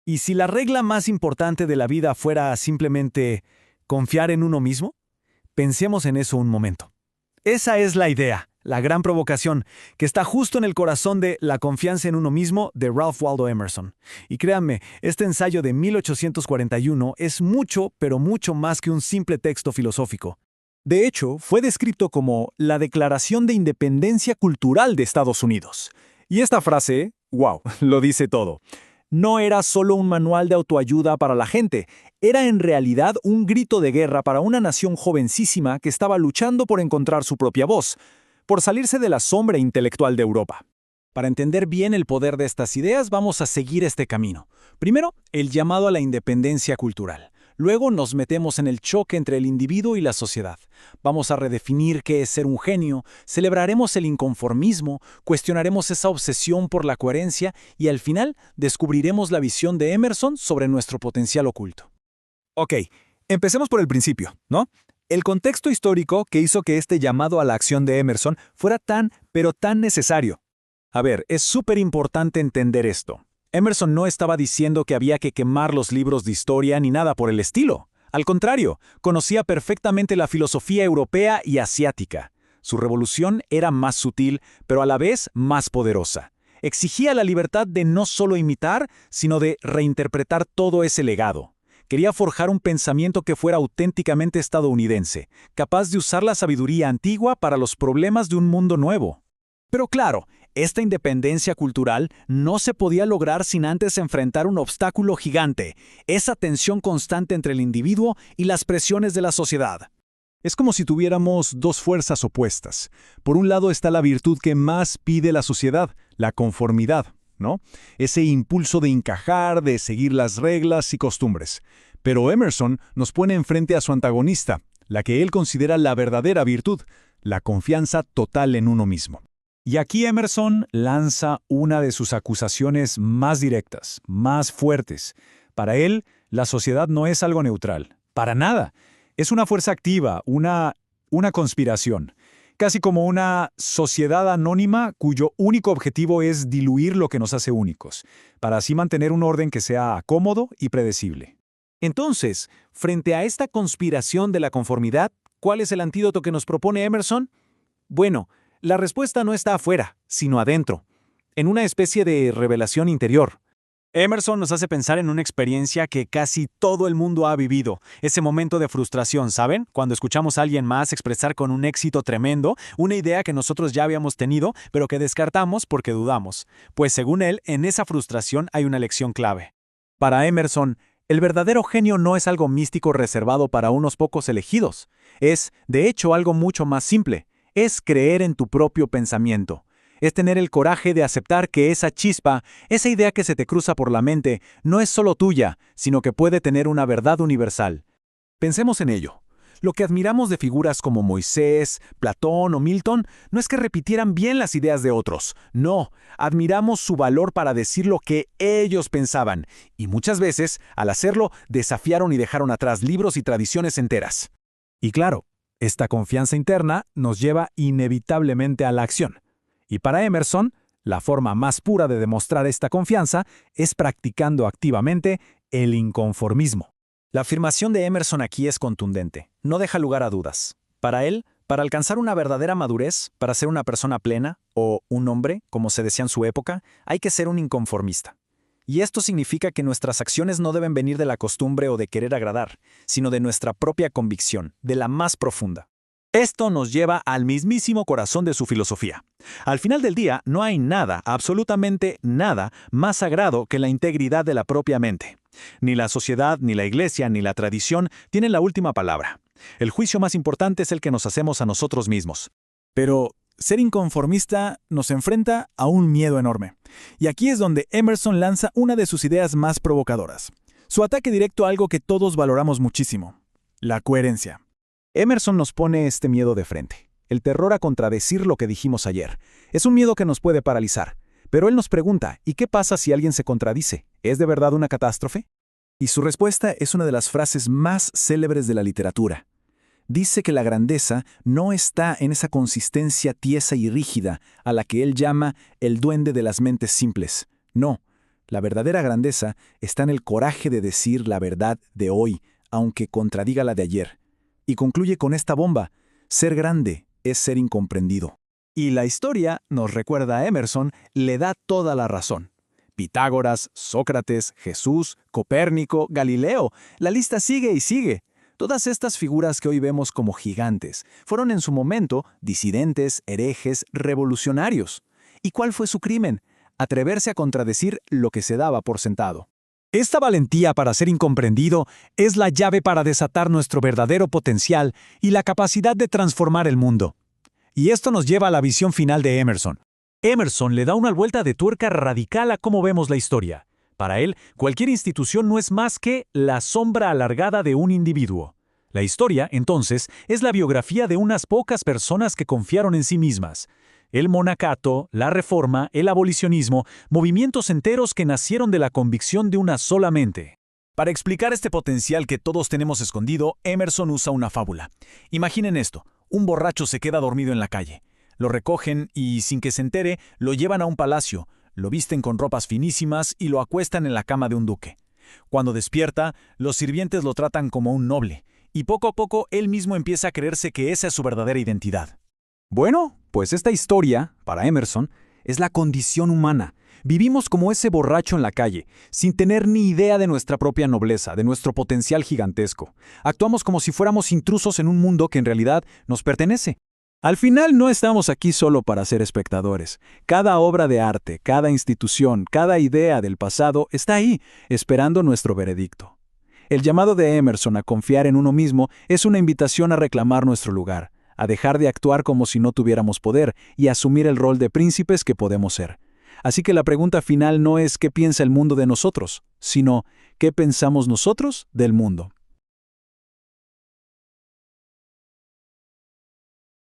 ¿Y si la regla más importante de la vida fuera simplemente confiar en uno mismo? Pensemos en eso un momento. Esa es la idea, la gran provocación, que está justo en el corazón de La confianza en uno mismo de Ralph Waldo Emerson. Y créanme, este ensayo de 1841 es mucho, pero mucho más que un simple texto filosófico. De hecho, fue descrito como la Declaración de Independencia Cultural de Estados Unidos. Y esta frase, wow, lo dice todo. No era solo un manual de autoayuda para la gente, era en realidad un grito de guerra para una nación jovencísima que estaba luchando por encontrar su propia voz, por salirse de la sombra intelectual de Europa. Para entender bien el poder de estas ideas, vamos a seguir este camino. Primero, el llamado a la independencia cultural. Luego nos metemos en el choque entre el individuo y la sociedad. Vamos a redefinir qué es ser un genio, celebraremos el inconformismo, cuestionaremos esa obsesión por la coherencia y al final descubriremos la visión de Emerson sobre nuestro potencial oculto. Ok, empecemos por el principio, ¿no? El contexto histórico que hizo que este llamado a la acción de Emerson fuera tan, pero tan necesario. A ver, es súper importante entender esto. Emerson no estaba diciendo que había que quemar los libros de historia ni nada por el estilo. Al contrario, conocía perfectamente la filosofía europea y asiática. Su revolución era más sutil, pero a la vez más poderosa. Exigía la libertad de no solo imitar, sino de reinterpretar todo ese legado. Quería forjar un pensamiento que fuera auténticamente estadounidense, capaz de usar la sabiduría antigua para los problemas de un mundo nuevo. Pero claro, esta independencia cultural no se podía lograr sin antes enfrentar un obstáculo gigante, esa tensión constante entre el individuo y las presiones de la sociedad. Es como si tuviéramos dos fuerzas opuestas. Por un lado está la virtud que más pide la sociedad, la conformidad, ¿no? Ese impulso de encajar, de seguir las reglas y costumbres. Pero Emerson nos pone enfrente a su antagonista, la que él considera la verdadera virtud, la confianza total en uno mismo. Y aquí Emerson lanza una de sus acusaciones más directas, más fuertes. Para él, la sociedad no es algo neutral, para nada. Es una fuerza activa, una conspiración. Casi como una sociedad anónima cuyo único objetivo es diluir lo que nos hace únicos, para así mantener un orden que sea cómodo y predecible. Entonces, frente a esta conspiración de la conformidad, ¿cuál es el antídoto que nos propone Emerson? Bueno, la respuesta no está afuera, sino adentro, en una especie de revelación interior. Emerson nos hace pensar en una experiencia que casi todo el mundo ha vivido, ese momento de frustración, ¿saben? Cuando escuchamos a alguien más expresar con un éxito tremendo una idea que nosotros ya habíamos tenido, pero que descartamos porque dudamos. Pues según él, en esa frustración hay una lección clave. Para Emerson, el verdadero genio no es algo místico reservado para unos pocos elegidos. Es, de hecho, algo mucho más simple. Es creer en tu propio pensamiento. Es tener el coraje de aceptar que esa chispa, esa idea que se te cruza por la mente, no es solo tuya, sino que puede tener una verdad universal. Pensemos en ello. Lo que admiramos de figuras como Moisés, Platón o Milton no es que repitieran bien las ideas de otros. No, admiramos su valor para decir lo que ellos pensaban. Y muchas veces, al hacerlo, desafiaron y dejaron atrás libros y tradiciones enteras. Y claro, esta confianza interna nos lleva inevitablemente a la acción. Y para Emerson, la forma más pura de demostrar esta confianza es practicando activamente el inconformismo. La afirmación de Emerson aquí es contundente, no deja lugar a dudas. Para él, para alcanzar una verdadera madurez, para ser una persona plena, o un hombre, como se decía en su época, hay que ser un inconformista. Y esto significa que nuestras acciones no deben venir de la costumbre o de querer agradar, sino de nuestra propia convicción, de la más profunda. Esto nos lleva al mismísimo corazón de su filosofía. Al final del día, no hay nada, absolutamente nada, más sagrado que la integridad de la propia mente. Ni la sociedad, ni la iglesia, ni la tradición tienen la última palabra. El juicio más importante es el que nos hacemos a nosotros mismos. Pero ser inconformista nos enfrenta a un miedo enorme. Y aquí es donde Emerson lanza una de sus ideas más provocadoras. Su ataque directo a algo que todos valoramos muchísimo: la coherencia. Emerson nos pone este miedo de frente, el terror a contradecir lo que dijimos ayer. Es un miedo que nos puede paralizar. Pero él nos pregunta, ¿y qué pasa si alguien se contradice? ¿Es de verdad una catástrofe? Y su respuesta es una de las frases más célebres de la literatura. Dice que la grandeza no está en esa consistencia tiesa y rígida a la que él llama el duende de las mentes simples. No, La verdadera grandeza está en el coraje de decir la verdad de hoy, aunque contradiga la de ayer. Y concluye con esta bomba: ser grande es ser incomprendido. Y la historia, nos recuerda a Emerson, le da toda la razón. Pitágoras, Sócrates, Jesús, Copérnico, Galileo, la lista sigue y sigue. Todas estas figuras que hoy vemos como gigantes fueron en su momento disidentes, herejes, revolucionarios. ¿Y cuál fue su crimen? Atreverse a contradecir lo que se daba por sentado. Esta valentía para ser incomprendido es la llave para desatar nuestro verdadero potencial y la capacidad de transformar el mundo. Y esto nos lleva a la visión final de Emerson. Emerson le da una vuelta de tuerca radical a cómo vemos la historia. Para él, cualquier institución no es más que la sombra alargada de un individuo. La historia, entonces, es la biografía de unas pocas personas que confiaron en sí mismas. El monacato, la reforma, el abolicionismo, movimientos enteros que nacieron de la convicción de una sola mente. Para explicar este potencial que todos tenemos escondido, Emerson usa una fábula. Imaginen esto: un borracho se queda dormido en la calle. Lo recogen y, sin que se entere, lo llevan a un palacio, lo visten con ropas finísimas y lo acuestan en la cama de un duque. Cuando despierta, los sirvientes lo tratan como un noble, y poco a poco él mismo empieza a creerse que esa es su verdadera identidad. Bueno, pues esta historia, para Emerson, es la condición humana. Vivimos como ese borracho en la calle, sin tener ni idea de nuestra propia nobleza, de nuestro potencial gigantesco. Actuamos como si fuéramos intrusos en un mundo que en realidad nos pertenece. Al final no estamos aquí solo para ser espectadores. Cada obra de arte, cada institución, cada idea del pasado está ahí, esperando nuestro veredicto. El llamado de Emerson a confiar en uno mismo es una invitación a reclamar nuestro lugar, a dejar de actuar como si no tuviéramos poder y asumir el rol de príncipes que podemos ser. Así que la pregunta final no es qué piensa el mundo de nosotros, sino qué pensamos nosotros del mundo.